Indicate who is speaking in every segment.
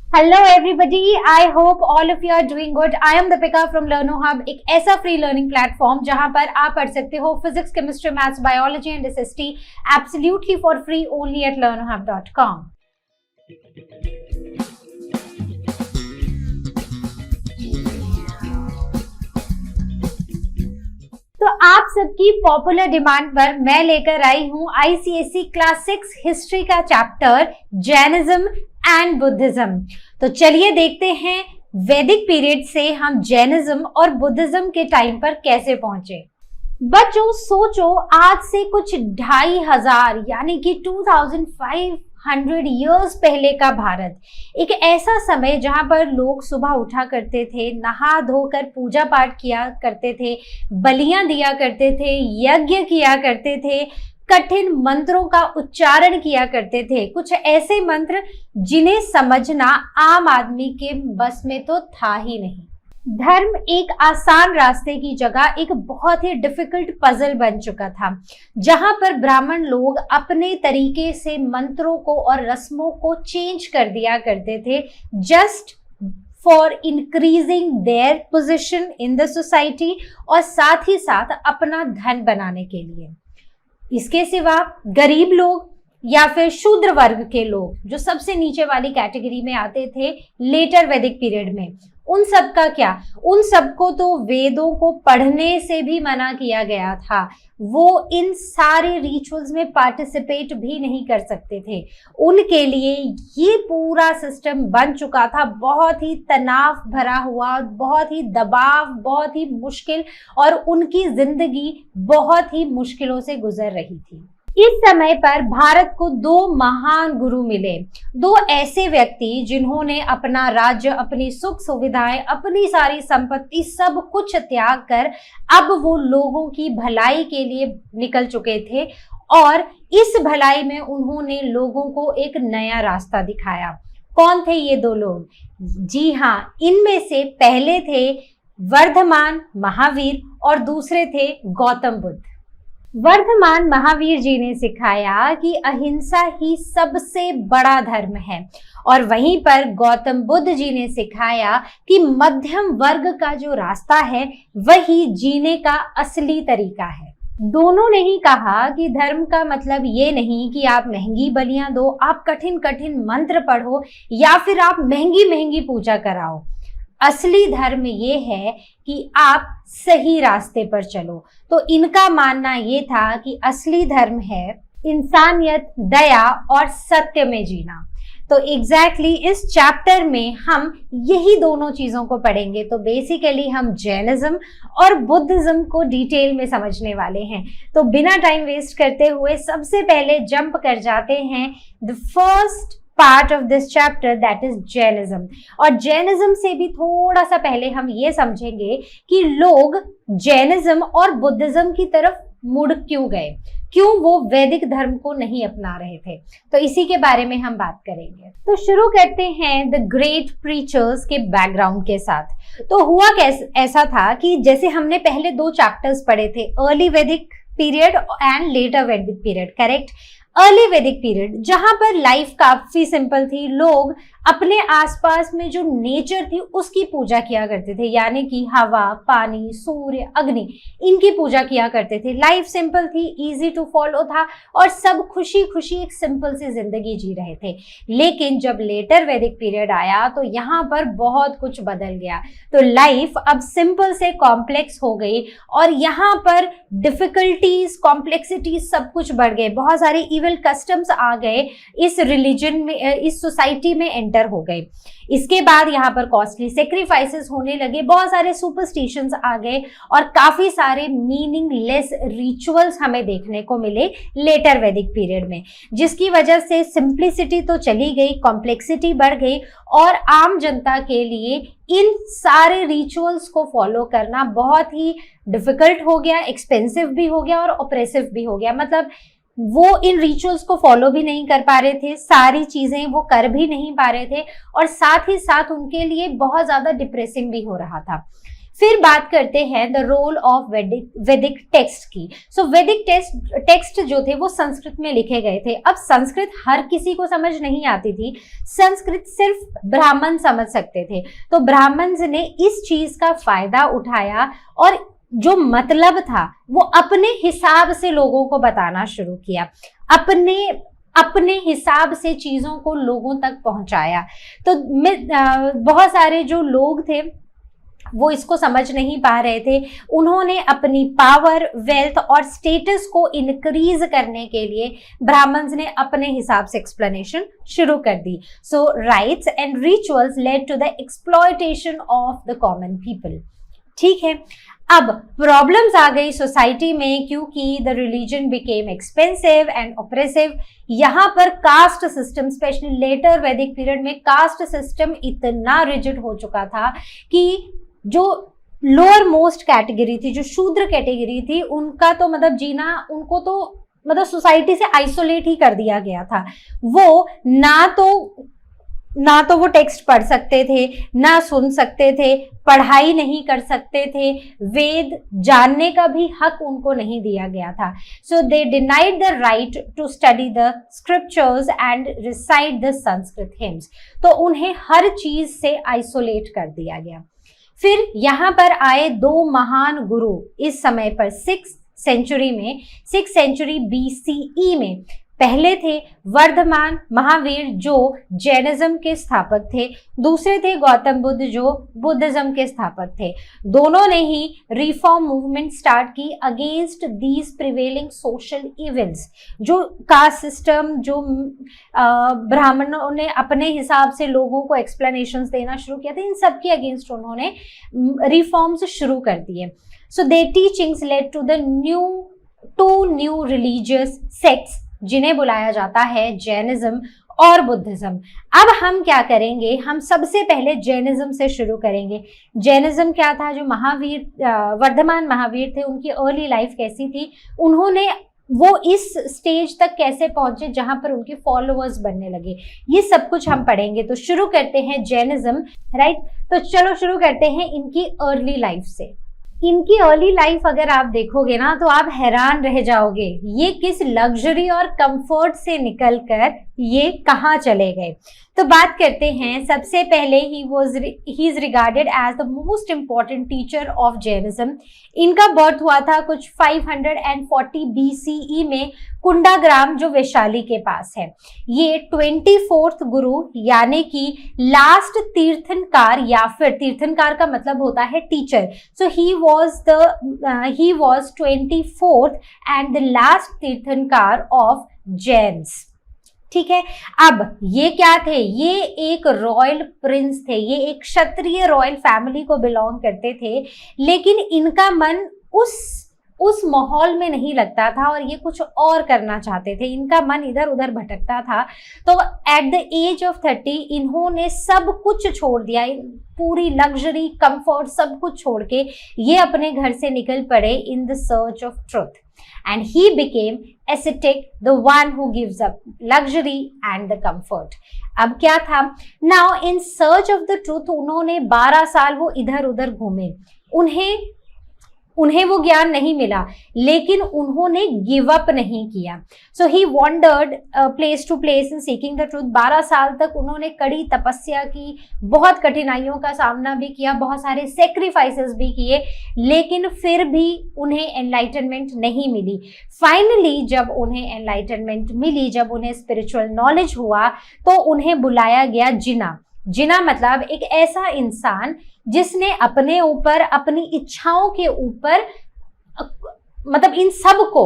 Speaker 1: Hello everybody, I hope all of you are doing good. I am Deepika from Learno Hub, एक ऐसा free learning platform जहां पर आप पढ़ सकते हो physics, chemistry, maths, biology and SST absolutely for free only at learnohub.com। तो आप सबकी पॉपुलर डिमांड पर मैं लेकर आई हूं आईसीएसई क्लास 6 हिस्ट्री का चैप्टर जैनिज्म एंड बुद्धिज्म। तो चलिए देखते हैं वैदिक पीरियड से हम जैनिज्म और बुद्धिज्म के टाइम पर कैसे पहुंचे। बच्चों सोचो, आज से कुछ 2500 यानी कि 2500 इयर्स पहले का भारत, एक ऐसा समय जहां पर लोग सुबह उठा करते थे, नहा धोकर पूजा पाठ किया करते थे, बलियां दिया करते थे, यज्ञ किया करते थे, कठिन मंत्रों का उच्चारण किया करते थे। कुछ ऐसे मंत्र जिन्हें समझना आम आदमी के बस में तो था ही नहीं। धर्म एक आसान रास्ते की जगह एक बहुत ही डिफिकल्ट पजल बन चुका था, जहां पर ब्राह्मण लोग अपने तरीके से मंत्रों को और रस्मों को चेंज कर दिया करते थे, just for increasing their position in the society और साथ ही साथ अपना धन बनाने के लिए। इसके सिवा गरीब लोग या फिर शूद्र वर्ग के लोग, जो सबसे नीचे वाली कैटेगरी में आते थे लेटर वैदिक पीरियड में, उन सब का क्या? उन सबको तो वेदों को पढ़ने से भी मना किया गया था। वो इन सारे रिचुअल्स में पार्टिसिपेट भी नहीं कर सकते थे। उनके लिए ये पूरा सिस्टम बन चुका था बहुत ही तनाव भरा हुआ, बहुत ही दबाव, बहुत ही मुश्किल, और उनकी जिंदगी बहुत ही मुश्किलों से गुजर रही थी। इस समय पर भारत को दो महान गुरु मिले, दो ऐसे व्यक्ति जिन्होंने अपना राज्य, अपनी सुख सुविधाएं, अपनी सारी संपत्ति सब कुछ त्याग कर अब वो लोगों की भलाई के लिए निकल चुके थे, और इस भलाई में उन्होंने लोगों को एक नया रास्ता दिखाया। कौन थे ये दो लोग? जी हाँ, इनमें से पहले थे वर्धमान महावीर और दूसरे थे गौतम बुद्ध। वर्धमान महावीर जी ने सिखाया कि अहिंसा ही सबसे बड़ा धर्म है, और वहीं पर गौतम बुद्ध जी ने सिखाया कि मध्यम वर्ग का जो रास्ता है वही जीने का असली तरीका है। दोनों ने ही कहा कि धर्म का मतलब ये नहीं कि आप महंगी बलियां दो, आप कठिन कठिन मंत्र पढ़ो या फिर आप महंगी महंगी पूजा कराओ। असली धर्म ये है कि आप सही रास्ते पर चलो। तो इनका मानना ये था कि असली धर्म है इंसानियत, दया और सत्य में जीना। तो एग्जैक्टली इस चैप्टर में हम यही दोनों चीजों को पढ़ेंगे। तो बेसिकली हम जैनिज्म और बुद्धिज्म को डिटेल में समझने वाले हैं। तो बिना टाइम वेस्ट करते हुए सबसे पहले जंप कर जाते हैं the first part of this chapter, that is Jainism. और जैनिज्म से भी थोड़ा सा पहले हम ये समझेंगे कि लोग जैनिज्म और बुद्धिज्म की तरफ मुड़ क्यों गए, क्यों वो वैदिक धर्म को नहीं अपना रहे थे। तो इसी के बारे में हम बात करेंगे। तो शुरू करते हैं द ग्रेट प्रीचर्स के बैकग्राउंड के साथ। तो हुआ ऐसा था कि जैसे हमने पहले दो चैप्टर्स पढ़े थे, अर्ली वैदिक period and later Vedic period, correct. Early वैदिक पीरियड जहां पर लाइफ काफी सिंपल थी, लोग अपने आसपास में जो नेचर थी उसकी पूजा किया करते थे, यानी कि हवा, पानी, सूर्य, अग्नि, इनकी पूजा किया करते थे। लाइफ सिंपल थी, इजी टू फॉलो था, और सब खुशी खुशी एक सिंपल सी जिंदगी जी रहे थे। लेकिन जब लेटर वैदिक पीरियड आया तो यहाँ पर बहुत कुछ बदल गया। तो लाइफ अब सिंपल से कॉम्प्लेक्स हो गई, और यहाँ पर डिफिकल्टीज, कॉम्प्लेक्सिटीज सब कुछ बढ़ गए। बहुत सारे इविल कस्टम्स आ गए इस रिलीजन में, इस सोसाइटी में एंटर हो गए। इसके बाद यहाँ पर कॉस्टली सेक्रीफाइसेस होने लगे, बहुत सारे सुपरस्टिशंस आ गए, और काफी सारे मीनिंगलेस रिचुअल्स हमें देखने को मिले लेटर वैदिक पीरियड में, जिसकी वजह से सिंप्लिसिटी तो चली गई, कॉम्प्लेक्सिटी बढ़ गई, और आम जनता के लिए इन सारे रिचुअल्स को फॉलो करना बहुत ही डिफिकल्ट हो गया, एक्सपेंसिव भी हो गया और ऑपरेसिव भी हो गया। मतलब वो इन रिचुअल्स को फॉलो भी नहीं कर पा रहे थे, सारी चीजें वो कर भी नहीं पा रहे थे, और साथ ही साथ उनके लिए बहुत ज्यादा डिप्रेसिंग भी हो रहा था। फिर बात करते हैं द रोल ऑफ वैदिक टेक्स्ट की। सो वैदिक टेक्स्ट जो थे वो संस्कृत में लिखे गए थे। अब संस्कृत हर किसी को समझ नहीं आती थी, संस्कृत सिर्फ ब्राह्मण समझ सकते थे। तो ब्राह्मण ने इस चीज का फायदा उठाया और जो मतलब था वो अपने हिसाब से लोगों को बताना शुरू किया, अपने हिसाब से चीजों को लोगों तक पहुंचाया। तो बहुत सारे जो लोग थे वो इसको समझ नहीं पा रहे थे। उन्होंने अपनी पावर, वेल्थ और स्टेटस को इंक्रीज करने के लिए ब्राह्मण्स ने अपने हिसाब से एक्सप्लेनेशन शुरू कर दी। So rites and rituals led to the exploitation of the common people. ठीक है, अब प्रॉब्लम्स आ गई सोसाइटी में क्योंकि the religion became expensive and oppressive. यहाँ पर caste system, specially later Vedic period में कास्ट सिस्टम इतना रिजिड हो चुका था कि जो लोअर मोस्ट कैटेगरी थी, जो शूद्र कैटेगरी थी, उनका तो मतलब जीना, उनको तो मतलब सोसाइटी से आइसोलेट ही कर दिया गया था। वो ना तो वो टेक्स्ट पढ़ सकते थे, ना सुन सकते थे, पढ़ाई नहीं कर सकते थे, वेद जानने का भी हक उनको नहीं दिया गया था। So they denied the right to study the scriptures and recite the Sanskrit hymns. तो उन्हें हर चीज से आइसोलेट कर दिया गया। फिर यहाँ पर आए दो महान गुरु इस समय पर 6th सेंचुरी BCE में। पहले थे वर्धमान महावीर जो जैनिज्म के स्थापक थे, दूसरे थे गौतम बुद्ध जो बुद्धिज्म के स्थापक थे। दोनों ने ही रिफॉर्म मूवमेंट स्टार्ट की against these prevailing social events. जो कास्ट सिस्टम, जो ब्राह्मणों ने अपने हिसाब से लोगों को एक्सप्लेनेशंस देना शुरू किया था, इन सब के अगेंस्ट उन्होंने रिफॉर्म्स शुरू कर दिए। So their teachings led to the to new religious sects जिन्हें बुलाया जाता है जैनिज्म और बुद्धिज्म। अब हम क्या करेंगे, हम सबसे पहले जैनिज्म से शुरू करेंगे। जैनिज्म क्या था? जो वर्धमान महावीर थे, उनकी अर्ली लाइफ कैसी थी, उन्होंने वो इस स्टेज तक कैसे पहुंचे जहां पर उनके फॉलोअर्स बनने लगे, ये सब कुछ हम पढ़ेंगे। तो शुरू करते हैं जैनिज्म, राइट। तो चलो शुरू करते हैं इनकी अर्ली लाइफ से। इनकी अर्ली लाइफ अगर आप देखोगे ना तो आप हैरान रह जाओगे, ये किस लग्जरी और कंफर्ट से निकलकर ये कहाँ चले गए। तो बात करते हैं, सबसे पहले he is regarded as the most important teacher of Jainism. इनका बर्थ हुआ था कुछ 540 BCE में कुंडाग्राम जो वैशाली के पास है। ये 24th गुरु यानी कि लास्ट तीर्थंकार, या फिर तीर्थंकार का मतलब होता है teacher. So he was 24th and the last tirthankara of Jains. ठीक है, अब ये क्या थे? ये एक रॉयल प्रिंस थे, ये एक क्षत्रिय रॉयल फैमिली को बिलोंग करते थे, लेकिन इनका मन उस माहौल में नहीं लगता था और ये कुछ और करना चाहते थे। इनका मन इधर उधर भटकता था। तो एट द एज ऑफ 30 इन्होंने सब कुछ छोड़ दिया, पूरी लग्जरी, कंफर्ट सब कुछ छोड़ के ये अपने घर से निकल पड़े in the search of truth. And he became ascetic, the one who gives up luxury and the comfort. अब क्या था? Now in search of the truth उन्होंने 12 साल वो इधर उधर घूमे। उन्हें वो ज्ञान नहीं मिला, लेकिन उन्होंने गिव अप नहीं किया। So he wandered place to place in seeking the truth. 12 साल तक उन्होंने कड़ी तपस्या की, बहुत कठिनाइयों का सामना भी किया, बहुत सारे सेक्रीफाइसेस भी किए, लेकिन फिर भी उन्हें एनलाइटनमेंट नहीं मिली। फाइनली जब उन्हें एनलाइटनमेंट मिली, जब उन्हें स्पिरिचुअल नॉलेज हुआ, तो उन्हें बुलाया गया जिना। जिना मतलब एक ऐसा इंसान जिसने अपने ऊपर, अपनी इच्छाओं के ऊपर, मतलब इन सब को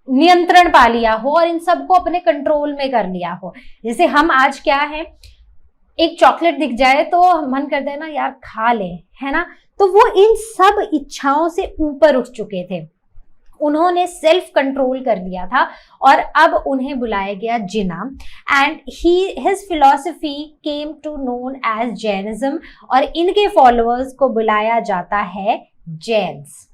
Speaker 1: नियंत्रण पा लिया हो और इन सब को अपने कंट्रोल में कर लिया हो। जैसे हम आज क्या है, एक चॉकलेट दिख जाए तो मन करता है ना यार खा ले, है ना। तो वो इन सब इच्छाओं से ऊपर उठ चुके थे, उन्होंने सेल्फ कंट्रोल कर लिया था और अब उन्हें बुलाया गया Jina. And his philosophy came to known as Jainism और इनके फॉलोअर्स को बुलाया जाता है जैन्स।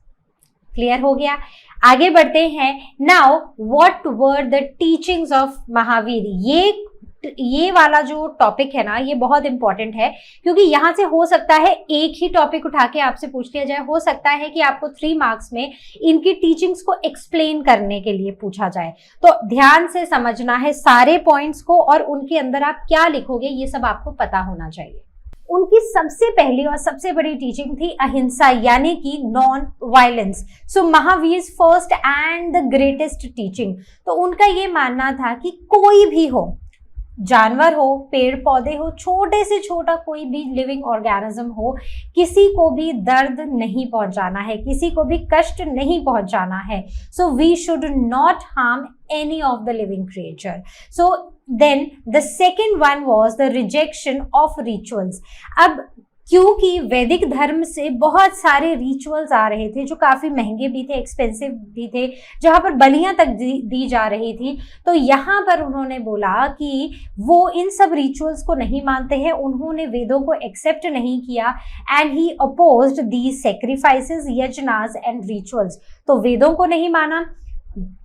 Speaker 1: क्लियर हो गया? आगे बढ़ते हैं। Now what were the teachings of Mahavir. ये ये वाला जो टॉपिक है ना, ये बहुत इंपॉर्टेंट है, क्योंकि यहाँ से हो सकता है एक ही टॉपिक उठा के आपसे पूछ लिया जाए, हो सकता है कि आपको 3 मार्क्स में इनकी टीचिंग्स को एक्सप्लेन करने के लिए पूछा जाए। तो ध्यान से समझना है सारे पॉइंट्स को, और उनके अंदर आप क्या लिखोगे ये सब आपको पता होना चाहिए। उनकी सबसे पहली और सबसे बड़ी टीचिंग थी अहिंसा, यानी कि non violence. So Mahavir first and the greatest teaching. तो उनका ये मानना था कि कोई भी हो, जानवर हो, पेड़ पौधे हो, छोटे से छोटा कोई भी लिविंग ऑर्गेनिज्म हो, किसी को भी दर्द नहीं पहुंचाना है, किसी को भी कष्ट नहीं पहुंचाना है। So we should not harm any of the living creature. So then the second one was the rejection of rituals. अब क्योंकि वैदिक धर्म से बहुत सारे रिचुअल्स आ रहे थे जो काफी महंगे भी थे, एक्सपेंसिव भी थे, जहां पर बलियां तक दी जा रही थी, तो यहाँ पर उन्होंने बोला कि वो इन सब रिचुअल्स को नहीं मानते हैं, उन्होंने वेदों को एक्सेप्ट नहीं किया, and he opposed these sacrifices, yajnas and rituals. तो वेदों को नहीं माना,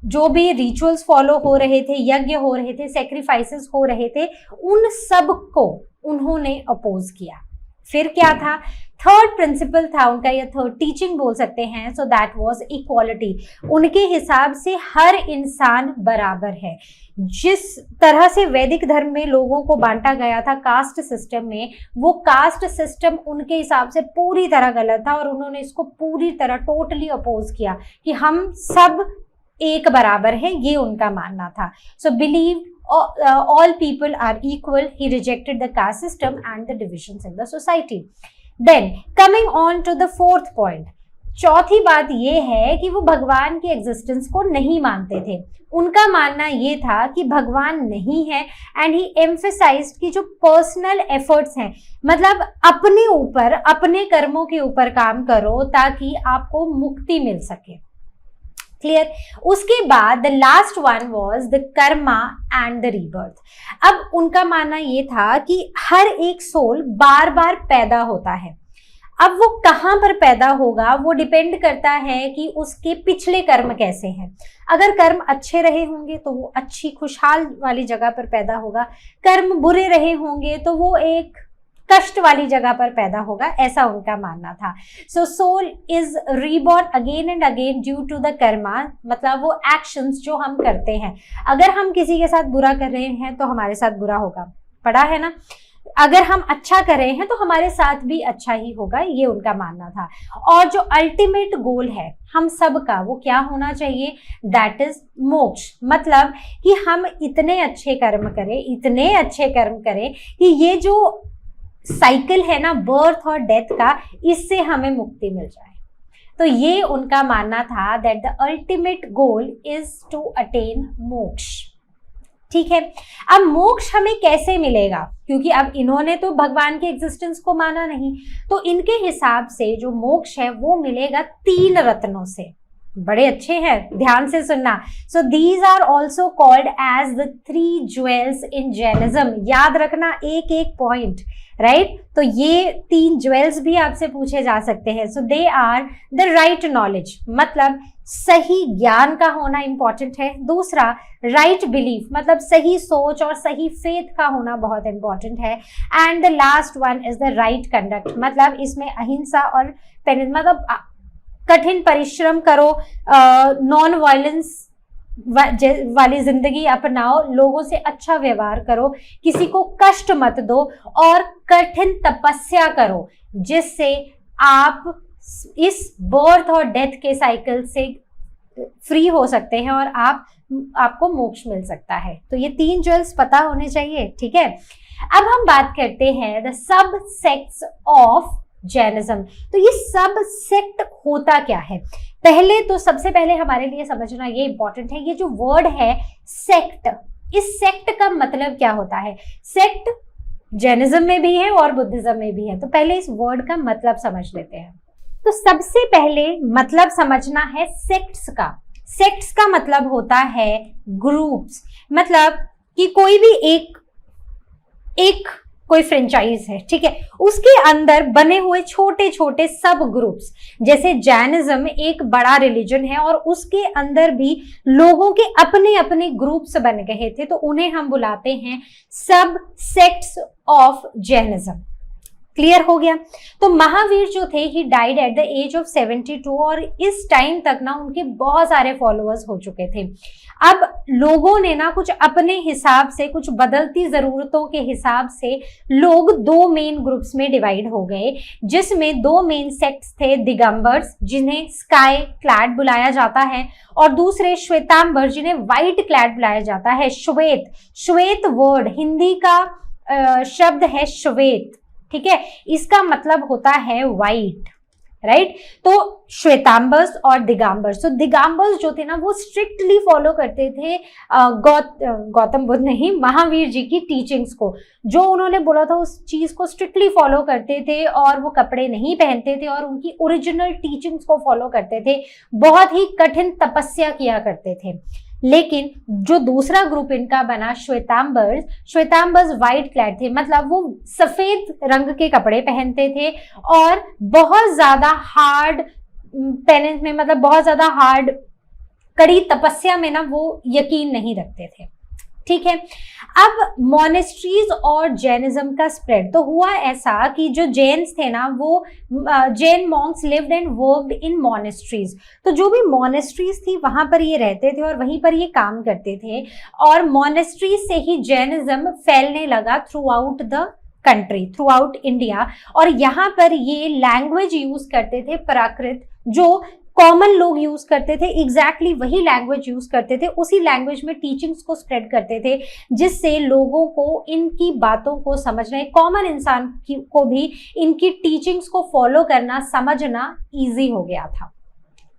Speaker 1: जो भी रिचुअल्स फॉलो हो रहे थे, यज्ञ हो रहे थे, सैक्रिफाइसेस हो रहे थे, उन सब को उन्होंने अपोज किया। फिर क्या था? थर्ड प्रिंसिपल था उनका, या थर्ड टीचिंग बोल सकते हैं। So that was equality. उनके हिसाब से हर इंसान बराबर है। जिस तरह से वैदिक धर्म में लोगों को बांटा गया था कास्ट सिस्टम में, वो कास्ट सिस्टम उनके हिसाब से पूरी तरह गलत था, और उन्होंने इसको पूरी तरह टोटली अपोज किया कि हम सब एक बराबर है, ये उनका मानना था। So believe all people are equal. He rejected the caste system and the divisions in the society. Then coming on to the fourth point, चौथी बात ये है कि वो भगवान की एग्जिस्टेंस को नहीं मानते थे। उनका मानना ये था कि भगवान नहीं है, एंड ही एम्फेसाइज्ड कि जो पर्सनल एफर्ट्स हैं, मतलब अपने ऊपर, अपने कर्मों के ऊपर काम करो ताकि आपको मुक्ति मिल सके। क्लियर? उसके बाद the last one was the Karma and the rebirth. अब उनका मानना ये था कि हर एक सोल बार बार पैदा होता है। अब वो कहाँ पर पैदा होगा वो डिपेंड करता है कि उसके पिछले कर्म कैसे हैं। अगर कर्म अच्छे रहे होंगे तो वो अच्छी खुशहाल वाली जगह पर पैदा होगा, कर्म बुरे रहे होंगे तो वो एक कष्ट वाली जगह पर पैदा होगा, ऐसा उनका मानना था। So soul is reborn again and again due to the karma, मतलब वो एक्शंस जो हम करते हैं। अगर हम किसी के साथ बुरा कर रहे हैं तो हमारे साथ बुरा होगा, पढ़ा है ना। अगर हम अच्छा कर रहे हैं तो हमारे साथ भी अच्छा ही होगा, ये उनका मानना था। और जो अल्टीमेट गोल है हम सब का, वो क्या होना चाहिए? दैट इज मोक्ष। मतलब कि हम इतने अच्छे कर्म करें, इतने अच्छे कर्म करें कि ये जो साइकिल है ना बर्थ और डेथ का, इससे हमें मुक्ति मिल जाए। तो ये उनका मानना था that the ultimate goal is to attain moksha. ठीक है, अब मोक्ष हमें कैसे मिलेगा? क्योंकि अब इन्होंने तो भगवान की एग्जिस्टेंस को माना नहीं, तो इनके हिसाब से जो मोक्ष है वो मिलेगा 3 रत्नों से। बड़े अच्छे हैं, ध्यान से सुनना। So these are also called as the 3 jewels in Jainism. याद रखना एक एक पॉइंट, राइट? तो ये 3 ज्वेल्स भी आपसे पूछे जा सकते हैं। So they are the right knowledge, मतलब सही ज्ञान का होना इंपॉर्टेंट है। दूसरा राइट बिलीफ, मतलब सही सोच और सही फेथ का होना बहुत इंपॉर्टेंट है। And the last one is the right conduct, मतलब इसमें अहिंसा और मतलब कठिन परिश्रम करो, नॉन वायलेंस वाली जिंदगी अपनाओ, लोगों से अच्छा व्यवहार करो, किसी को कष्ट मत दो, और कठिन तपस्या करो, जिससे आप इस बर्थ और डेथ के साइकिल से फ्री हो सकते हैं और आपको मोक्ष मिल सकता है। तो ये 3 ज्वेल्स पता होने चाहिए। ठीक है, अब हम बात करते हैं the sub sects of Jainism. तो ये सब सेक्ट होता क्या है? पहले तो सबसे पहले हमारे लिए समझना ये इंपॉर्टेंट है, ये जो वर्ड है सेक्ट, इस सेक्ट का मतलब क्या होता है? सेक्ट जैनिज्म में भी है और बुद्धिज्म में भी है। तो पहले इस वर्ड का मतलब समझ लेते हैं। तो सबसे पहले मतलब समझना है सेक्ट्स का। सेक्ट्स का मतलब होता है ग्रुप्स, मतलब कि कोई भी एक कोई फ्रेंचाइज है, ठीक है, उसके अंदर बने हुए छोटे छोटे सब ग्रुप्स, जैसे जैनिज्म एक बड़ा रिलीजन है और उसके अंदर भी लोगों के अपने अपने ग्रुप्स बन गए थे, तो उन्हें हम बुलाते हैं सब सेक्ट्स ऑफ जैनिज्म। क्लियर हो गया। तो महावीर जो थे he died at the age of 72 और इस टाइम तक ना उनके बहुत सारे फॉलोअर्स हो चुके थे। अब लोगों ने ना कुछ अपने हिसाब से, कुछ बदलती जरूरतों के हिसाब से लोग दो मेन ग्रुप्स में डिवाइड हो गए, जिसमें दो मेन सेक्ट्स थे, दिगंबर्स जिन्हें स्काई क्लैड बुलाया जाता है और दूसरे श्वेतांबर जिन्हें व्हाइट क्लैड बुलाया जाता है। श्वेत, श्वेत वर्ड हिंदी का शब्द है श्वेत, ठीक है, इसका मतलब होता है व्हाइट, राइट। तो श्वेतांबर्स और दिगंबर्स, तो दिगंबर्स जो थे ना वो स्ट्रिक्टली फॉलो करते थे गौतम बुद्ध नहीं, महावीर जी की टीचिंग्स को, जो उन्होंने बोला था उस चीज को स्ट्रिक्टली फॉलो करते थे और वो कपड़े नहीं पहनते थे और उनकी ओरिजिनल टीचिंग्स को फॉलो करते थे, बहुत ही कठिन तपस्या किया करते थे। लेकिन जो दूसरा ग्रुप इनका बना श्वेतांबर्स, श्वेतांबर्स व्हाइट क्लैड थे, मतलब वो सफेद रंग के कपड़े पहनते थे और बहुत ज्यादा हार्ड पेनेंस में, मतलब बहुत ज्यादा हार्ड कड़ी तपस्या में ना वो यकीन नहीं रखते थे, ठीक है। अब मोनेस्ट्रीज और जैनिज्म का स्प्रेड, तो हुआ ऐसा कि जो जैन्स थे ना वो Jain Monks lived and worked in monasteries, तो जो भी मोनेस्ट्रीज थी वहां पर ये रहते थे और वहीं पर ये काम करते थे और मोनेस्ट्रीज से ही जैनिज्म फैलने लगा through out the country, through out India. और यहाँ पर ये लैंग्वेज यूज करते थे प्राकृत, जो कॉमन लोग यूज करते थे, एग्जैक्टली वही लैंग्वेज यूज करते थे, उसी लैंग्वेज में टीचिंग्स को स्प्रेड करते थे, जिससे लोगों को इनकी बातों को समझना, कॉमन इंसान को भी इनकी टीचिंग्स को फॉलो करना, समझना इजी हो गया था,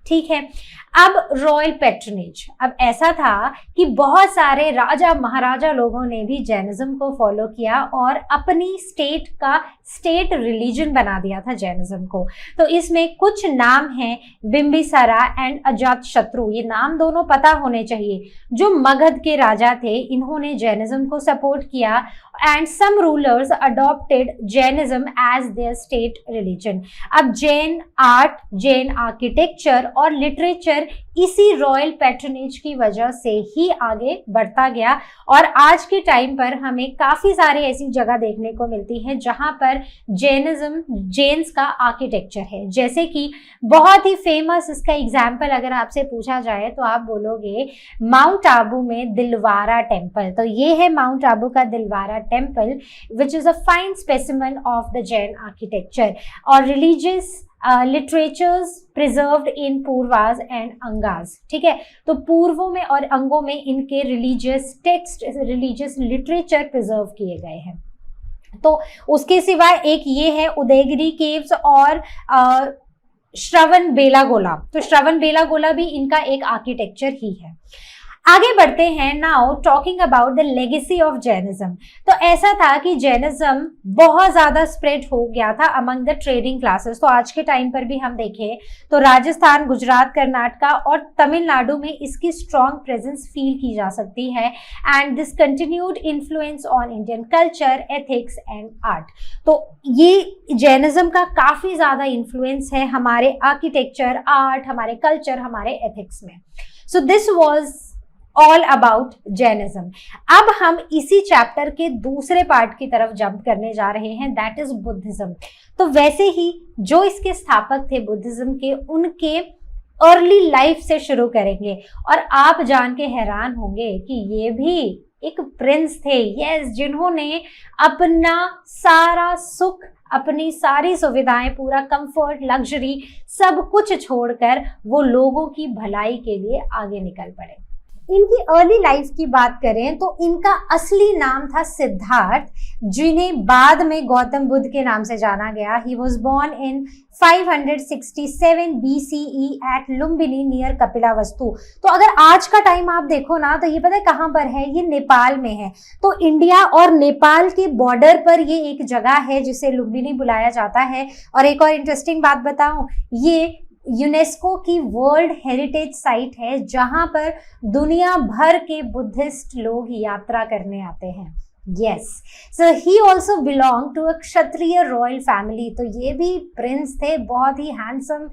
Speaker 1: ठीक है। अब रॉयल पैट्रनेज, अब ऐसा था कि बहुत सारे राजा महाराजा लोगों ने भी जैनिज्म को फॉलो किया और अपनी स्टेट का स्टेट रिलीजन बना दिया था जैनिज्म को। तो इसमें कुछ नाम हैं, बिंबिसारा एंड अजातशत्रु, ये नाम दोनों पता होने चाहिए, जो मगध के राजा थे, इन्होंने जैनिज्म को सपोर्ट किया and some rulers adopted Jainism as their state religion. अब जैन आर्ट, जैन आर्किटेक्चर और लिटरेचर इसी रॉयल पैट्रनेज की वजह से ही आगे बढ़ता गया और आज के टाइम पर हमें काफी सारे ऐसी जगह देखने को मिलती है जहां पर जैनिज्म, जैन्स का आर्किटेक्चर है। जैसे कि बहुत ही फेमस इसका एग्जाम्पल अगर आपसे पूछा जाए तो आप बोलोगे माउंट आबू में दिलवारा टेम्पल, तो ये है माउंट आबू का Dilwara temple which is a fine specimen of the Jain architecture और religious literatures preserved in Purvas and Angas, ठीक है। तो पूर्वों में और अंगों में इनके religious text, religious literature preserve किए गए हैं। तो उसके सिवाय एक ये है उदयगिरी केव्स और श्रवण बेलागोला, तो श्रवण बेलागोला भी इनका एक आर्किटेक्चर ही है। आगे बढ़ते हैं, now talking about the legacy of Jainism. तो ऐसा था कि जैनिज्म बहुत ज्यादा स्प्रेड हो गया था अमंग द ट्रेडिंग क्लासेस। तो आज के टाइम पर भी हम देखें तो राजस्थान, गुजरात, कर्नाटका और तमिलनाडु में इसकी स्ट्रॉन्ग प्रेजेंस फील की जा सकती है and this continued influence on Indian culture, ethics and art. तो ये जैनिज्म का काफी ज्यादा इन्फ्लुएंस है हमारे आर्किटेक्चर, आर्ट, हमारे कल्चर, हमारे एथिक्स में। So this was all about Jainism. अब हम इसी चैप्टर के दूसरे पार्ट की तरफ जंप करने जा रहे हैं, दैट इज बुद्धिज्म। तो वैसे ही जो इसके स्थापक थे बुद्धिज्म के, उनके अर्ली लाइफ से शुरू करेंगे और आप जान के हैरान होंगे कि ये भी एक प्रिंस थे, यस, जिन्होंने अपना सारा सुख, अपनी सारी सुविधाएं, पूरा कंफर्ट, लग्जरी सब कुछ छोड़कर वो लोगों की भलाई के लिए आगे निकल पड़े। इनकी अर्ली लाइफ की बात करें तो इनका असली नाम था सिद्धार्थ, जिन्हें बाद में गौतम बुद्ध के नाम से जाना गया। He was born in 567 BCE at Lumbini near Kapilavastu. तो अगर आज का टाइम आप देखो ना तो ये पता है कहाँ पर है, ये नेपाल में है। तो इंडिया और नेपाल के बॉर्डर पर ये एक जगह है जिसे लुम्बिनी बुलाया जाता है। और एक और इंटरेस्टिंग बात बताऊं, ये यूनेस्को की वर्ल्ड हेरिटेज साइट है जहां पर दुनिया भर के बुद्धिस्ट लोग यात्रा करने आते हैं। Yes, so he also belong to a Kshatriya royal family. तो ये भी प्रिंस थे, बहुत ही हैंडसम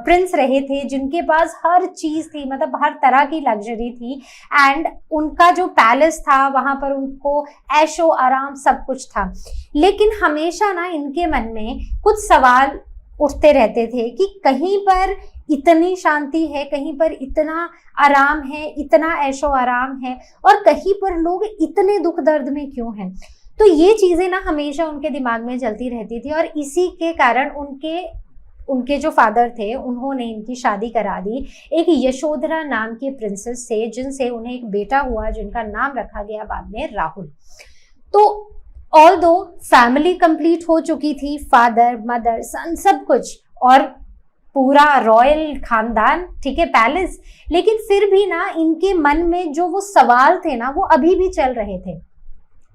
Speaker 1: प्रिंस रहे थे, जिनके पास हर चीज थी, मतलब हर तरह की लग्जरी थी। एंड उनका जो पैलेस था वहां पर उनको ऐशो आराम सब कुछ था। लेकिन हमेशा ना इनके मन में कुछ सवाल उठते रहते थे कि कहीं पर इतनी शांति है, कहीं पर इतना आराम है, इतना ऐशो आराम है, और कहीं पर लोग इतने दुख दर्द में क्यों हैं। तो ये चीजें ना हमेशा उनके दिमाग में चलती रहती थी, और इसी के कारण उनके जो फादर थे उन्होंने इनकी शादी करा दी एक यशोधरा नाम की प्रिंसेस से, जिनसे उन्हें एक बेटा हुआ जिनका नाम रखा गया बाद में राहुल। तो ऑल्दो फैमिली कंप्लीट हो चुकी थी, फादर मदर सन सब कुछ, और पूरा रॉयल खानदान, ठीक है, पैलेस, लेकिन फिर भी ना इनके मन में जो वो सवाल थे ना वो अभी भी चल रहे थे।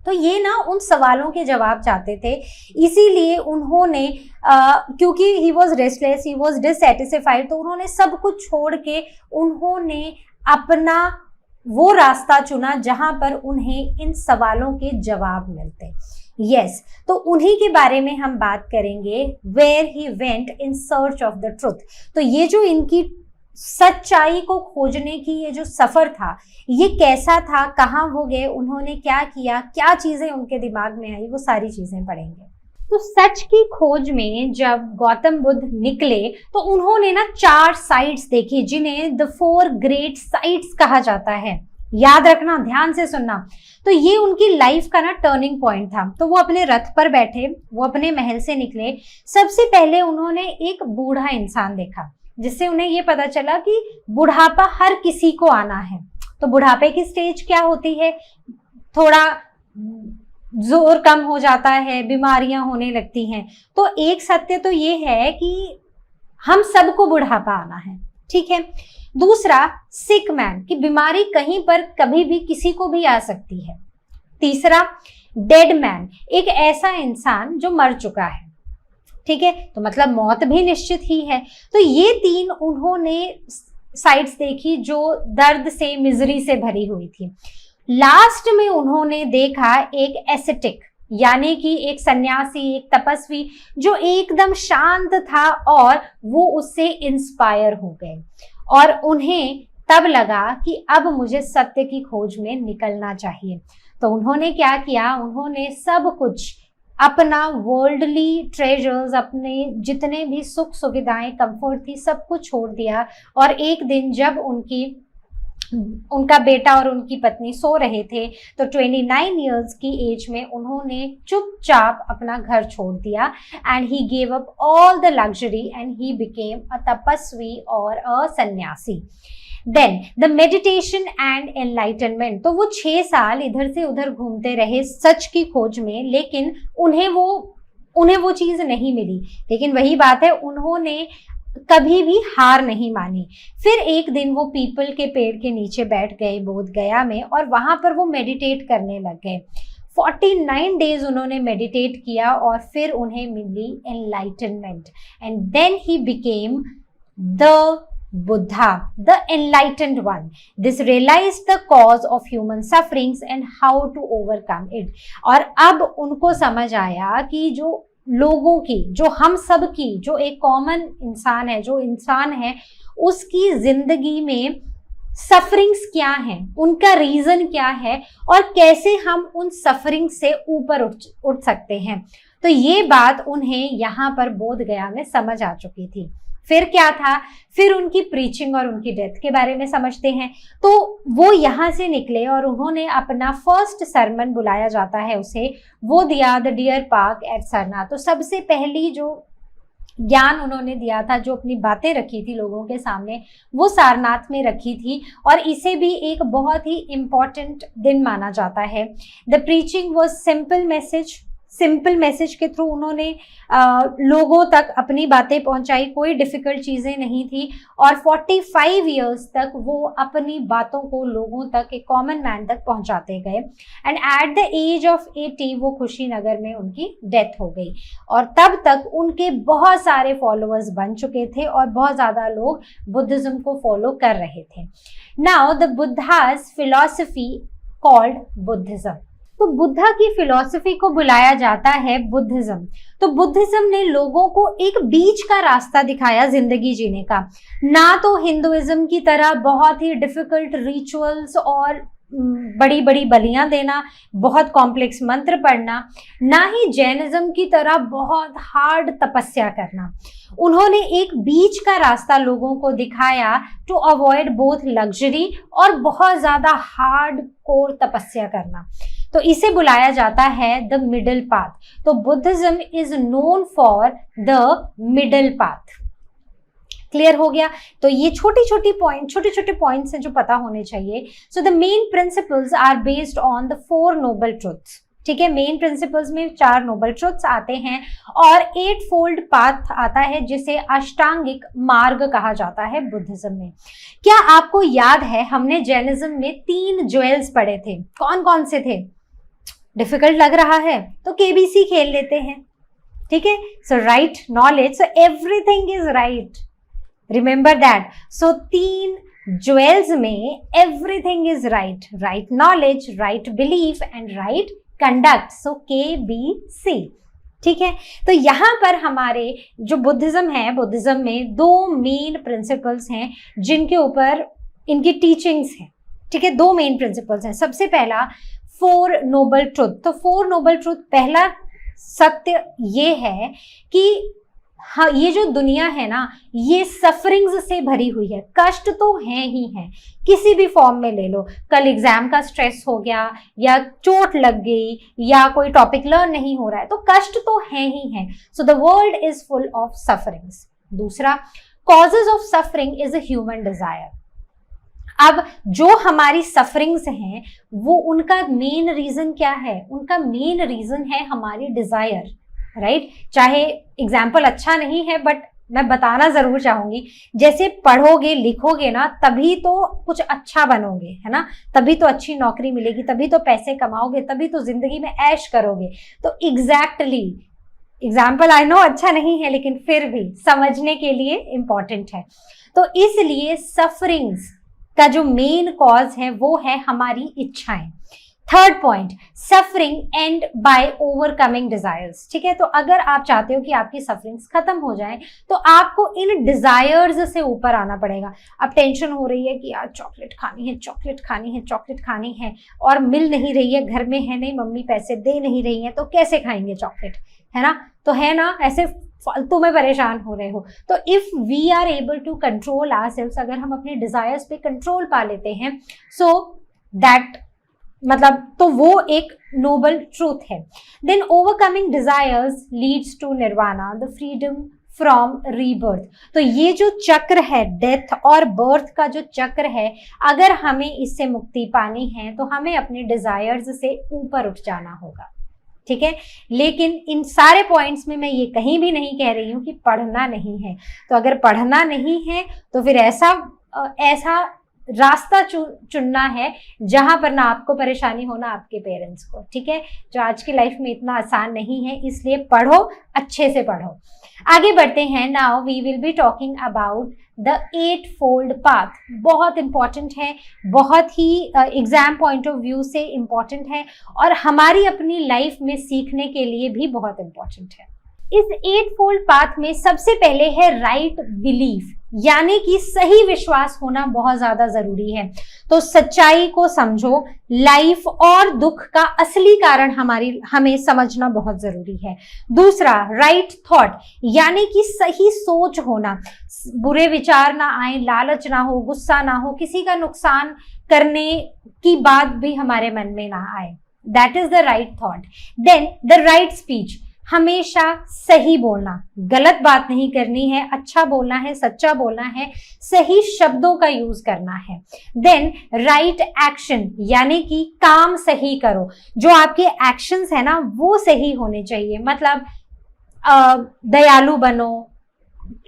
Speaker 1: तो ये ना उन सवालों के जवाब चाहते थे, इसीलिए उन्होंने क्योंकि he was restless, he was dissatisfied, तो उन्होंने सब कुछ छोड़ के उन्होंने अपना वो रास्ता चुना जहां पर उन्हें इन सवालों के जवाब मिलते। यस, तो उन्हीं के बारे में हम बात करेंगे, where he went in search of the truth. तो ये जो इनकी सच्चाई को खोजने की ये जो सफर था, ये कैसा था, कहाँ वो गए, उन्होंने क्या किया, क्या चीजें उनके दिमाग में आई, वो सारी चीजें पढ़ेंगे। तो सच की खोज में जब गौतम बुद्ध निकले तो उन्होंने ना 4 साइट्स देखी, जिन्हें द 4 ग्रेट साइट्स कहा जाता है। याद रखना, ध्यान से सुनना। तो ये उनकी लाइफ का ना टर्निंग पॉइंट था। तो वो अपने रथ पर बैठे, वो अपने महल से निकले। सबसे पहले उन्होंने एक बूढ़ा इंसान देखा, जिससे उन्हें ये पता चला कि बुढ़ापा हर किसी को आना है। तो बुढ़ापे की स्टेज क्या होती है, थोड़ा जोर कम हो जाता है, बीमारियां होने लगती हैं। तो एक सत्य तो ये है कि हम सबको बुढ़ापा आना है, ठीक है। दूसरा, सिक मैन, की बीमारी कहीं पर कभी भी किसी को भी आ सकती है। तीसरा, डेड मैन, एक ऐसा इंसान जो मर चुका है, ठीक है, तो मतलब मौत भी निश्चित ही है। तो ये 3 उन्होंने साइड्स देखी जो दर्द से, मिजरी से भरी हुई थी। लास्ट में उन्होंने देखा एक एसेटिक, यानी कि एक सन्यासी, एक तपस्वी जो एकदम शांत था, और वो उससे इंस्पायर हो गए, और उन्हें तब लगा कि अब मुझे सत्य की खोज में निकलना चाहिए। तो उन्होंने क्या किया, उन्होंने सब कुछ, अपना वर्ल्डली ट्रेजर्स, अपने जितने भी सुख सुविधाएं, कंफर्ट थी, सब कुछ छोड़ दिया। और एक दिन जब उनका बेटा और उनकी पत्नी सो रहे थे, तो 29 इयर्स की एज में उन्होंने चुपचाप अपना घर छोड़ दिया। And he gave up all the luxury and he became a tapasvi और a sanyasi. Then the meditation and enlightenment. तो वो 6 साल इधर से उधर घूमते रहे सच की खोज में, लेकिन उन्हें वो चीज नहीं मिली। लेकिन वही बात है, उन्होंने कभी भी हार नहीं मानी। फिर एक दिन वो पीपल के पेड़ के नीचे बैठ गए बोध गया में, और वहां पर वो मेडिटेट करने लग गए। 49 डेज उन्होंने मेडिटेट किया, और फिर उन्हें मिली enlightenment, and then he became the Buddha, the enlightened one. This realized the cause of human sufferings and how to overcome it. और अब उनको समझ आया कि जो लोगों की, जो हम सब की, जो एक कॉमन इंसान है, जो इंसान है, उसकी जिंदगी में सफरिंग्स क्या हैं, उनका रीजन क्या है, और कैसे हम उन सफरिंग से ऊपर उठ सकते हैं। तो ये बात उन्हें यहाँ पर बोध गया में समझ आ चुकी थी। फिर क्या था, फिर उनकी प्रीचिंग और उनकी डेथ के बारे में समझते हैं। तो वो यहाँ से निकले और उन्होंने अपना फर्स्ट सरमन, बुलाया जाता है उसे, वो दिया the deer park at Sarnath. तो सबसे पहली जो ज्ञान उन्होंने दिया था, जो अपनी बातें रखी थी लोगों के सामने, वो सारनाथ में रखी थी, और इसे भी एक बहुत ही इम्पॉर्टेंट दिन माना जाता है। The preaching was simple message के थ्रू उन्होंने लोगों तक अपनी बातें पहुंचाई, कोई डिफिकल्ट चीजें नहीं थी, और 45 इयर्स तक वो अपनी बातों को लोगों तक, एक कॉमन मैन तक पहुंचाते गए। And at the age of 80 वो कुशीनगर में उनकी डेथ हो गई, और तब तक उनके बहुत सारे फॉलोअर्स बन चुके थे, और बहुत ज्यादा लोग बुद्धिज्म को फॉलो कर रहे थे। Now the Buddhas philosophy called Buddhism. तो बुद्धा की फिलॉसफी को बुलाया जाता है बुद्धिज्म। तो बुद्धिज्म ने लोगों को एक बीच का रास्ता दिखाया जिंदगी जीने का, ना तो हिंदुइज्म की तरह बहुत ही डिफिकल्ट रिचुअल्स और बड़ी बड़ी बलियां देना, बहुत कॉम्प्लेक्स मंत्र पढ़ना, ना ही जैनिज्म की तरह बहुत हार्ड तपस्या करना। उन्होंने एक बीच का रास्ता लोगों को दिखाया टू अवॉइड बोथ लग्जरी और बहुत ज्यादा हार्ड कोर तपस्या करना। तो इसे बुलाया जाता है द मिडिल पाथ। तो Buddhism is known for the middle path. Clear हो गया? तो ये छोटे छोटे पॉइंट्स हैं जो पता होने चाहिए। So the main principles are based on the 4 noble truths. ठीक है, मेन प्रिंसिपल्स में 4 नोबल ट्रुथ्स आते हैं और 8 फोल्ड पाथ आता है जिसे अष्टांगिक मार्ग कहा जाता है बुद्धिज्म में। क्या आपको याद है हमने जैनिज्म में 3 ज्वेल्स पढ़े थे? कौन कौन से थे? डिफिकल्ट लग रहा है तो केबीसी खेल लेते हैं। ठीक है, so right knowledge, so everything is right, remember that. So 3 jewels में everything is right, right knowledge, right belief and right conduct, so KBC। ठीक है, तो यहां पर हमारे जो बुद्धिज्म है, बुद्धिज्म में 2 मेन प्रिंसिपल्स हैं जिनके ऊपर इनकी टीचिंग्स हैं। ठीक है, 2 मेन प्रिंसिपल्स हैं। सबसे पहला 4 नोबल ट्रुथ। तो 4 नोबल ट्रुथ, पहला सत्य ये है कि हाँ, ये जो दुनिया है ना, ये सफरिंग्स से भरी हुई है। कष्ट तो हैं ही हैं, किसी भी फॉर्म में ले लो। कल एग्जाम का स्ट्रेस हो गया, या चोट लग गई, या कोई टॉपिक लर्न नहीं हो रहा है, तो कष्ट तो हैं ही हैं। So the world is full of sufferings. दूसरा, causes of suffering is a human desire. अब जो हमारी सफरिंग्स हैं वो उनका मेन रीजन क्या है? उनका मेन रीजन है हमारी डिजायर, राइट? चाहे एग्जाम्पल अच्छा नहीं है बट मैं बताना जरूर चाहूंगी। जैसे पढ़ोगे लिखोगे ना तभी तो कुछ अच्छा बनोगे, है ना? तभी तो अच्छी नौकरी मिलेगी, तभी तो पैसे कमाओगे, तभी तो जिंदगी में ऐश करोगे। तो एग्जैक्टली एग्जाम्पल आई नो अच्छा नहीं है लेकिन फिर भी समझने के लिए इंपॉर्टेंट है। तो इसलिए सफरिंग्स का जो मेन कॉज है वो है हमारी इच्छाएं। Third point, suffering end by overcoming desires. ठीक है, तो अगर आप चाहते हो कि आपकी सफरिंग्स खत्म हो जाए तो आपको इन डिजायर्स से ऊपर आना पड़ेगा। अब टेंशन हो रही है कि यार चॉकलेट खानी है, चॉकलेट खानी है, चॉकलेट खानी है, और मिल नहीं रही है, घर में है नहीं, मम्मी पैसे दे नहीं रही है, तो कैसे खाएंगे चॉकलेट, है ना? तो है ना, ऐसे फालतू में परेशान हो रहे हो। तो if we are able to control ourselves, अगर हम अपने डिजायर्स पे कंट्रोल पा लेते हैं, सो दैट मतलब तो वो एक नोबल ट्रूथ है। Then overcoming desires leads to nirvana, the freedom from rebirth. तो ये जो चक्र है, डेथ और बर्थ का जो चक्र है, अगर हमें इससे मुक्ति पानी है तो हमें अपने डिजायर्स से ऊपर उठ जाना होगा। ठीक है, लेकिन इन सारे पॉइंट्स में मैं ये कहीं भी नहीं कह रही हूं कि पढ़ना नहीं है। तो अगर पढ़ना नहीं है तो फिर ऐसा रास्ता चुनना है जहां पर ना आपको परेशानी हो ना आपके पेरेंट्स को। ठीक है, जो आज की लाइफ में इतना आसान नहीं है, इसलिए पढ़ो, अच्छे से पढ़ो। आगे बढ़ते हैं। Now we will be talking about the 8 fold path. बहुत इंपॉर्टेंट है, बहुत ही एग्जाम पॉइंट ऑफ व्यू से इंपॉर्टेंट है और हमारी अपनी लाइफ में सीखने के लिए भी बहुत इंपॉर्टेंट है। इस 8 फोल्ड पाथ में सबसे पहले है राइट बिलीफ, यानी कि सही विश्वास होना बहुत ज्यादा जरूरी है। तो सच्चाई को समझो, लाइफ और दुख का असली कारण हमें समझना बहुत जरूरी है। दूसरा, राइट थॉट, यानी कि सही सोच होना, बुरे विचार ना आए, लालच ना हो, गुस्सा ना हो, किसी का नुकसान करने की बात भी हमारे मन में ना आए। That is the right thought. Then the right speech, हमेशा सही बोलना, गलत बात नहीं करनी है, अच्छा बोलना है, सच्चा बोलना है, सही शब्दों का यूज करना है। देन राइट एक्शन, यानी कि काम सही करो, जो आपके एक्शंस है ना वो सही होने चाहिए। मतलब दयालु बनो,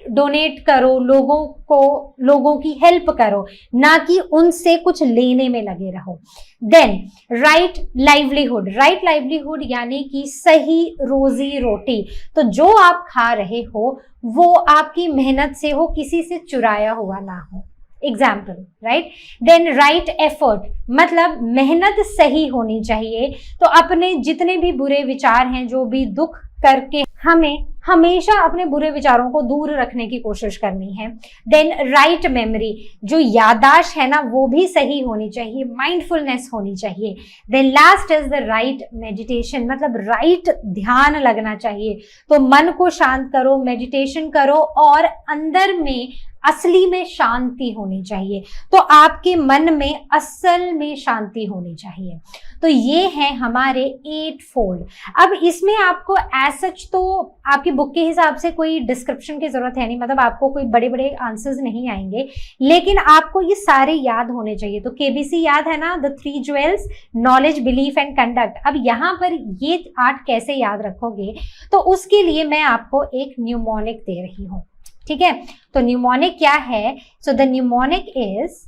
Speaker 1: डोनेट करो, लोगों की हेल्प करो, ना कि उनसे कुछ लेने में लगे रहो। Then right livelihood, right livelihood यानी कि सही रोजी रोटी। तो जो आप खा रहे हो वो आपकी मेहनत से हो, किसी से चुराया हुआ ना हो। Example, right. Then right effort, मतलब मेहनत सही होनी चाहिए। तो अपने जितने भी बुरे विचार हैं, जो भी दुख करके हमें हमेशा अपने बुरे विचारों को दूर रखने की कोशिश करनी है। देन राइट मेमोरी, जो याददाश्त है ना वो भी सही होनी चाहिए, माइंडफुलनेस होनी चाहिए। Then last is the right meditation, मतलब राइट ध्यान लगना चाहिए। तो मन को शांत करो, मेडिटेशन करो और अंदर में असली में शांति होनी चाहिए। तो आपके मन में असल में शांति होनी चाहिए। तो ये है हमारे 8 फोल्ड। अब इसमें आपको एज सच तो आपकी बुक के हिसाब से कोई डिस्क्रिप्शन की जरूरत है नहीं, मतलब आपको कोई बड़े बड़े आंसर्स नहीं आएंगे, लेकिन आपको ये सारे याद होने चाहिए। तो केबीसी याद है ना, the 3 jewels, knowledge, belief and conduct. अब यहाँ पर ये 8 कैसे याद रखोगे, तो उसके लिए मैं आपको एक न्यूमोनिक दे रही हूँ, ठीक है। तो न्यूमोनिक क्या है? So the mnemonic is,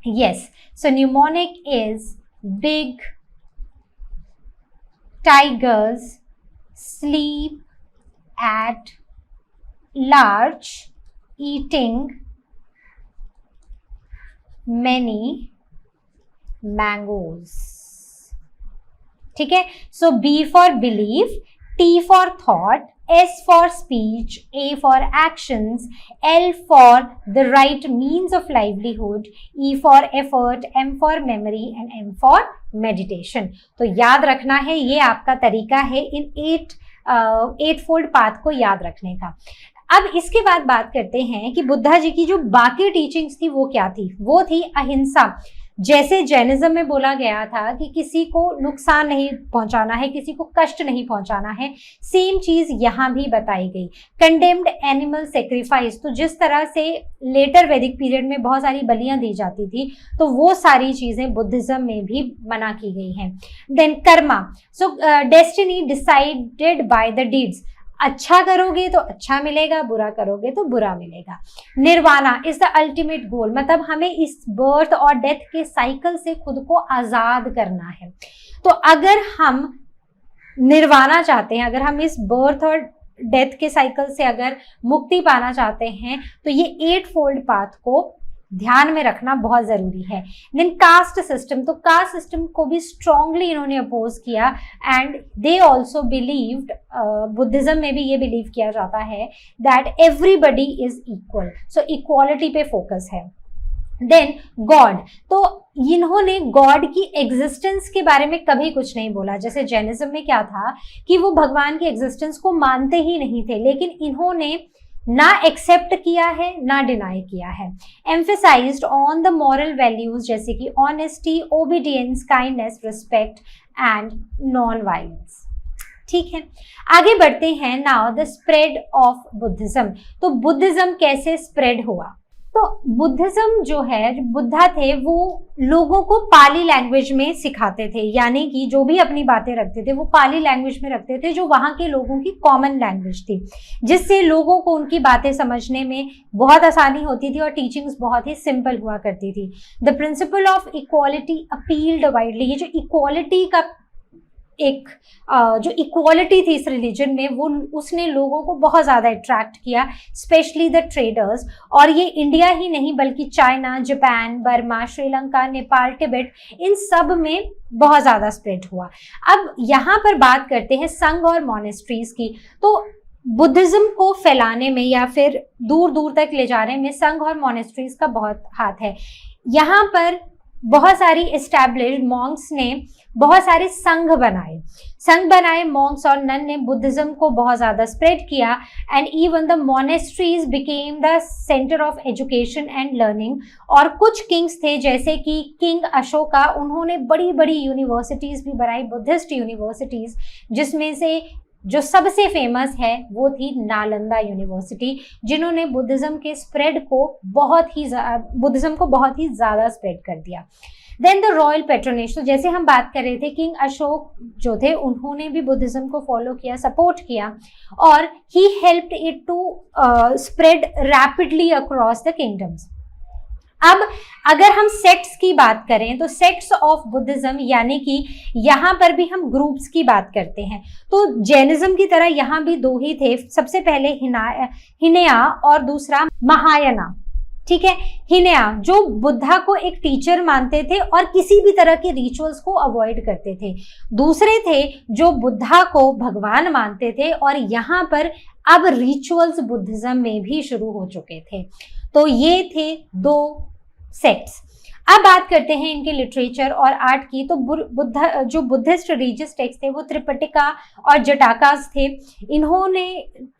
Speaker 1: yes, so mnemonic is big tigers sleep at large, eating many mangoes, ठीक है। सो B for belief, T for thought, S for speech, A for actions, L for the right means of livelihood, E for effort, M for memory and M for meditation। तो याद रखना है, ये आपका तरीका है इन 8 फोल्ड पाथ को याद रखने का। अब इसके बाद बात करते हैं कि बुद्धा जी की जो बाकी टीचिंग्स थी वो क्या थी। वो थी अहिंसा। जैसे जैनिज्म में बोला गया था कि किसी को नुकसान नहीं पहुंचाना है, किसी को कष्ट नहीं पहुंचाना है, सेम चीज यहाँ भी बताई गई। कंडेम्ड एनिमल सेक्रीफाइस, तो जिस तरह से लेटर वैदिक पीरियड में बहुत सारी बलियां दी जाती थी, तो वो सारी चीजें बुद्धिज्म में भी मना की गई हैं। Then karma, so destiny decided by the deeds, अच्छा करोगे तो अच्छा मिलेगा, बुरा करोगे तो बुरा मिलेगा। निर्वाणा इज द अल्टीमेट गोल, मतलब हमें इस बर्थ और डेथ के साइकिल से खुद को आजाद करना है। तो अगर हम निर्वाणा चाहते हैं, अगर हम इस बर्थ और डेथ के साइकिल से अगर मुक्ति पाना चाहते हैं, तो ये 8 फोल्ड पाथ को ध्यान में रखना बहुत जरूरी है। देन कास्ट सिस्टम, तो कास्ट सिस्टम को भी स्ट्रांगली इन्होंने अपोज किया and they also believed, Buddhism में भी ये बिलीव किया जाता है that everybody is equal, so equality पे फोकस है। देन गॉड, तो इन्होंने गॉड की एग्जिस्टेंस के बारे में कभी कुछ नहीं बोला। जैसे जैनिज्म में क्या था कि वो भगवान की एग्जिस्टेंस को मानते ही नहीं थे, लेकिन इन्होंने ना एक्सेप्ट किया है ना डिनाई किया है। Emphasised on the moral values जैसे कि honesty, obedience, kindness, respect and non violence, ठीक है। आगे बढ़ते हैं। Now the spread of Buddhism, तो बुद्धिज्म कैसे स्प्रेड हुआ। तो बुद्धिज्म जो है, जो बुद्धा थे, वो लोगों को पाली लैंग्वेज में सिखाते थे, यानी कि जो भी अपनी बातें रखते थे वो पाली लैंग्वेज में रखते थे, जो वहाँ के लोगों की कॉमन लैंग्वेज थी, जिससे लोगों को उनकी बातें समझने में बहुत आसानी होती थी और टीचिंग्स बहुत ही सिंपल हुआ करती थी। The principle of equality appealed widely, ये जो इक्वालिटी का एक जो इक्वालिटी थी इस रिलीजन में, वो उसने लोगों को बहुत ज़्यादा अट्रैक्ट किया, स्पेशली द ट्रेडर्स। और ये इंडिया ही नहीं बल्कि China, Japan, Burma, Sri Lanka, Nepal, Tibet, इन सब में बहुत ज़्यादा स्प्रेड हुआ। अब यहाँ पर बात करते हैं संघ और मॉनेस्ट्रीज की। तो बुद्धिज्म को फैलाने में या फिर दूर दूर तक ले जाने में संघ और मॉनेस्ट्रीज का बहुत हाथ है। यहाँ पर बहुत सारी एस्टैब्लिश्ड मॉन्क्स ने बहुत सारे संघ बनाए, मॉन्क्स और नन ने बुद्धिज्म को बहुत ज़्यादा स्प्रेड किया and even the monasteries became the centre of education and learning. और कुछ किंग्स थे जैसे कि किंग अशोका, उन्होंने बड़ी बड़ी यूनिवर्सिटीज़ भी बनाई, बुद्धिस्ट यूनिवर्सिटीज़, जिसमें से जो सबसे फेमस है वो थी नालंदा यूनिवर्सिटी, जिन्होंने बुद्धिज्म को बहुत ही ज़्यादा स्प्रेड कर दिया। देन द रॉयल पैट्रोनेज, तो जैसे हम बात कर रहे थे, किंग अशोक जो थे उन्होंने भी बुद्धिज्म को फॉलो किया, सपोर्ट किया, और he helped it to spread rapidly across the kingdoms. अब अगर हम सेक्ट्स की बात करें तो सेक्ट्स ऑफ बुद्धिज्म, यानी कि यहाँ पर भी हम ग्रुप्स की बात करते हैं, तो जैनिज्म की तरह यहाँ भी 2 ही थे। सबसे पहले हिनया और दूसरा महायाना, ठीक है। हिनया जो बुद्धा को एक टीचर मानते थे और किसी भी तरह के रिचुअल्स को अवॉइड करते थे। दूसरे थे जो बुद्धा को भगवान मानते थे और यहाँ पर अब रिचुअल्स बुद्धिज्म में भी शुरू हो चुके थे। तो ये थे दो सेक्ट्स। अब बात करते हैं इनके लिटरेचर और आर्ट की। तो जो बुद्धिस्ट रिलीजियस टेक्स्ट थे वो त्रिपिटका और जटाकास थे। इन्होंने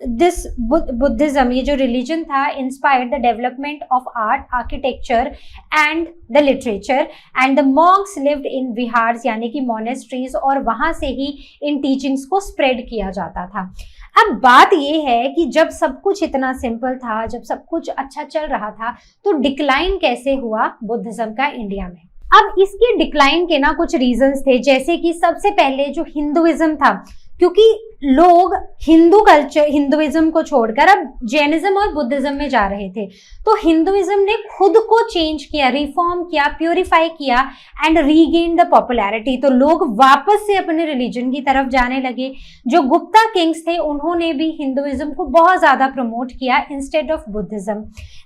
Speaker 1: दिस बुद्धिज्म, ये जो रिलीजन था, inspired the development of art, architecture and the literature and the monks lived in viharas यानी कि मोनेस्ट्रीज, और वहां से ही इन टीचिंग्स को स्प्रेड किया जाता था। अब बात ये है कि जब सब कुछ इतना सिंपल था, जब सब कुछ अच्छा चल रहा था, तो डिक्लाइन कैसे हुआ बुद्धिज्म का इंडिया में। अब इसके डिक्लाइन के ना कुछ रीजंस थे, जैसे कि सबसे पहले जो हिंदुइज्म था, क्योंकि लोग हिंदुइज्म को छोड़कर अब जैनिज्म और बुद्धिज्म में जा रहे थे, तो हिंदुइज्म ने खुद को चेंज किया, रिफॉर्म किया, प्योरीफाई किया एंड रीगेन द पॉपुलैरिटी। तो लोग वापस से अपने रिलीजन की तरफ जाने लगे। जो गुप्ता किंग्स थे उन्होंने भी हिंदुइज्म को बहुत ज्यादा प्रमोट किया इंस्टेड ऑफ बुद्धिज्म।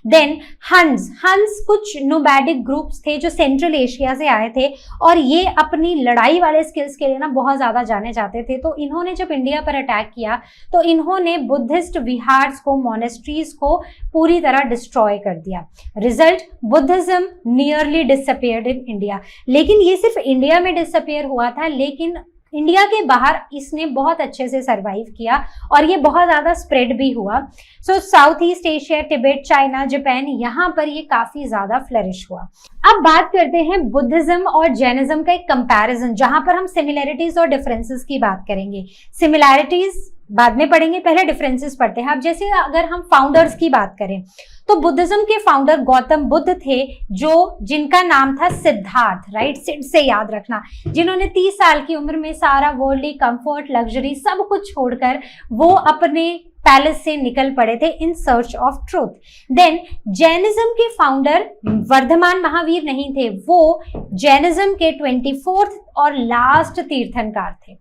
Speaker 1: देन हंस कुछ नोमैडिक ग्रुप्स थे जो सेंट्रल एशिया से आए थे और ये अपनी लड़ाई वाले स्किल्स के लिए ना बहुत ज्यादा जाने जाते थे। तो इन्होंने जब इंडिया पर अटैक किया तो इन्होंने बुद्धिस्ट विहार्स को, मोनेस्ट्रीज को पूरी तरह डिस्ट्रॉय कर दिया। Result, Buddhism nearly disappeared in India. लेकिन ये सिर्फ इंडिया में डिसअपियर हुआ था, लेकिन इंडिया के बाहर इसने बहुत अच्छे से सरवाइव किया और ये बहुत ज्यादा स्प्रेड भी हुआ। So South East Asia, Tibet, China, Japan, यहाँ पर ये काफी ज्यादा फ्लरिश हुआ। अब बात करते हैं बुद्धिज्म और जैनिज्म का एक कंपैरिजन, जहां पर हम सिमिलैरिटीज और डिफरेंसेस की बात करेंगे। सिमिलैरिटीज बाद में पढ़ेंगे, पहले डिफरेंसेस पढ़ते हैं। अब जैसे अगर हम फाउंडर्स की बात करें तो बुद्धिज्म के फाउंडर गौतम बुद्ध थे, जिनका नाम था सिद्धार्थ, राइट, सिद्ध से याद रखना, जिन्होंने 30 साल की उम्र में सारा वर्ल्डली कंफर्ट, लग्जरी सब कुछ छोड़कर वो अपने पैलेस से निकल पड़े थे in search of truth. Then Jainism के फाउंडर वर्धमान महावीर नहीं थे, वो जैनिज्म के 24th और लास्ट तीर्थंकर थे।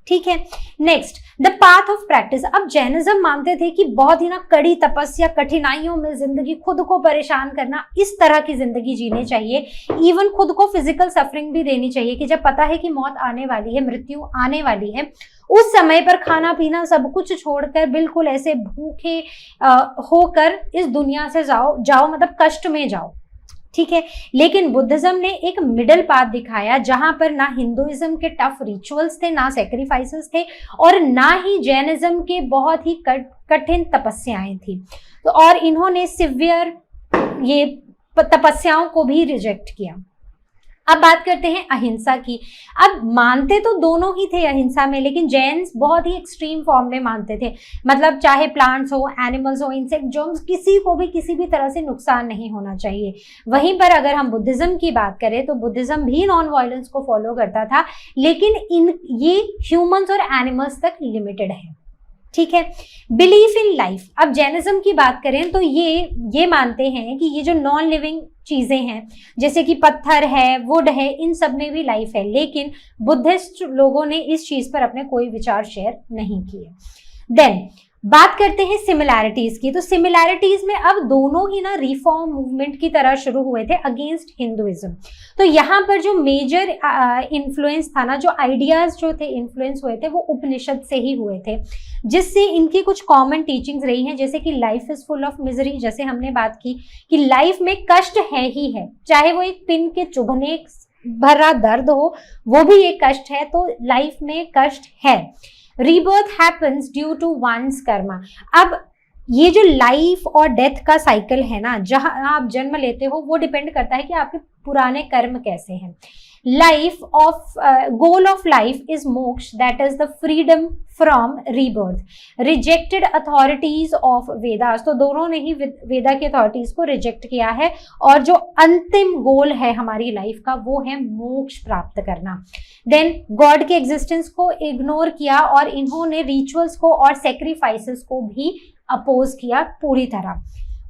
Speaker 1: ठीक है। Next, the path of practice. अब जैनिज्म मानते थे कि बहुत ही ना कड़ी तपस्या, कठिनाइयों में जिंदगी, खुद को परेशान करना, इस तरह की जिंदगी जीनी चाहिए। इवन खुद को फिजिकल सफरिंग भी देनी चाहिए कि जब पता है कि मौत आने वाली है, मृत्यु आने वाली है, उस समय पर खाना पीना सब कुछ छोड़कर बिल्कुल ऐसे भूखे होकर इस दुनिया से जाओ मतलब कष्ट में जाओ। ठीक है। लेकिन बुद्धिज्म ने एक मिडिल पाथ दिखाया, जहां पर ना हिंदुइज्म के टफ रिचुअल्स थे, ना सैक्रिफाइसेस थे, और ना ही जैनिज्म के बहुत ही कठिन तपस्याएं थी। तो और इन्होंने सिवियर ये तपस्याओं को भी रिजेक्ट किया। अब बात करते हैं अहिंसा की। अब मानते तो दोनों ही थे अहिंसा में, लेकिन जैन्स बहुत ही एक्सट्रीम फॉर्म में मानते थे। मतलब चाहे प्लांट्स हो, एनिमल्स हो, इंसेक्ट, जर्म्स, किसी को भी किसी भी तरह से नुकसान नहीं होना चाहिए। वहीं पर अगर हम बुद्धिज्म की बात करें तो बुद्धिज्म भी नॉन वायलेंस को फॉलो करता था, लेकिन ये ह्यूमंस और एनिमल्स तक लिमिटेड है। ठीक है। Belief in life. अब जैनिज्म की बात करें तो ये मानते हैं कि ये जो नॉन लिविंग चीजें हैं, जैसे कि पत्थर है, वुड है, इन सब में भी लाइफ है, लेकिन बुद्धिस्ट लोगों ने इस चीज पर अपने कोई विचार शेयर नहीं किए। देन बात करते हैं सिमिलैरिटीज की। तो सिमिलैरिटीज में अब दोनों ही ना रिफॉर्म मूवमेंट की तरह शुरू हुए थे अगेंस्ट हिंदुइज्म। तो यहाँ पर जो मेजर इन्फ्लुएंस था ना, जो आइडियाज जो थे इन्फ्लुएंस हुए थे, वो उपनिषद से ही हुए थे, जिससे इनकी कुछ कॉमन टीचिंग्स रही हैं, जैसे कि life is full of misery. जैसे हमने बात की कि लाइफ में कष्ट है ही है, चाहे वो एक पिन के चुभने भरा दर्द हो, वो भी एक कष्ट है, तो लाइफ में कष्ट है। Rebirth happens due to one's karma. अब ये जो लाइफ और डेथ का साइकिल है ना, जहां आप जन्म लेते हो, वो डिपेंड करता है कि आपके पुराने कर्म कैसे हैं। गोल ऑफ लाइफ इज मोक्ष, that is the freedom from rebirth. Rejected authorities of Vedas. तो दोनों ने ही वेदा की अथॉरिटीज को रिजेक्ट किया है, और जो अंतिम गोल है हमारी लाइफ का वो है मोक्ष प्राप्त करना। देन गॉड के एग्जिस्टेंस को इग्नोर किया, और इन्होंने रिचुअल्स को और सेक्रीफाइसेस को भी अपोज किया पूरी तरह।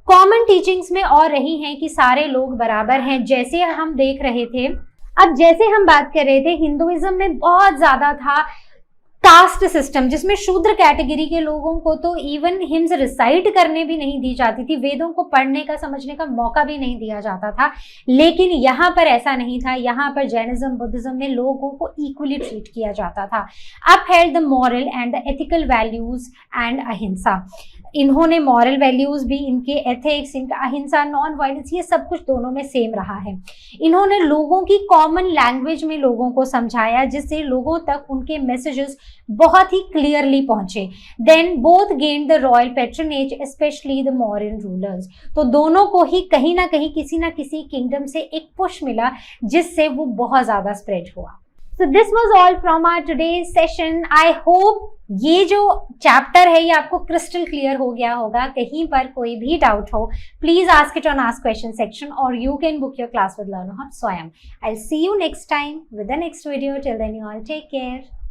Speaker 1: कॉमन टीचिंग्स में और रही हैं कि सारे लोग बराबर हैं, जैसे हम देख रहे थे। अब जैसे हम बात कर रहे थे, हिंदुइज्म में बहुत ज्यादा था कास्ट सिस्टम, जिसमें शूद्र कैटेगरी के लोगों को तो इवन हिम्स रिसाइट करने भी नहीं दी जाती थी, वेदों को पढ़ने का समझने का मौका भी नहीं दिया जाता था। लेकिन यहाँ पर ऐसा नहीं था, यहाँ पर जैनिज्म बुद्धिज्म में लोगों को इक्वली ट्रीट किया जाता था। Upheld the moral and the ethical values and अहिंसा, इन्होंने मॉरल वैल्यूज भी, इनके एथिक्स, इनका अहिंसा, नॉन वायलेंस, ये सब कुछ दोनों में सेम रहा है। इन्होंने लोगों की कॉमन लैंग्वेज में लोगों को समझाया, जिससे लोगों तक उनके मैसेजेस बहुत ही क्लियरली पहुंचे। Then both gained the royal patronage, specially the Mauryan rulers, तो दोनों को ही कहीं ना कहीं किसी ना किसी किंगडम से एक पुश मिला, जिससे वो बहुत ज्यादा स्प्रेड हुआ। So this was all from our today's session. I hope ये जो चैप्टर है ये आपको क्रिस्टल क्लियर हो गया होगा। कहीं पर कोई भी डाउट हो, please ask it on ask question section, और you can book your class with Learner Hub Swayam. I'll see you next time with the next video. Till then, you all take care.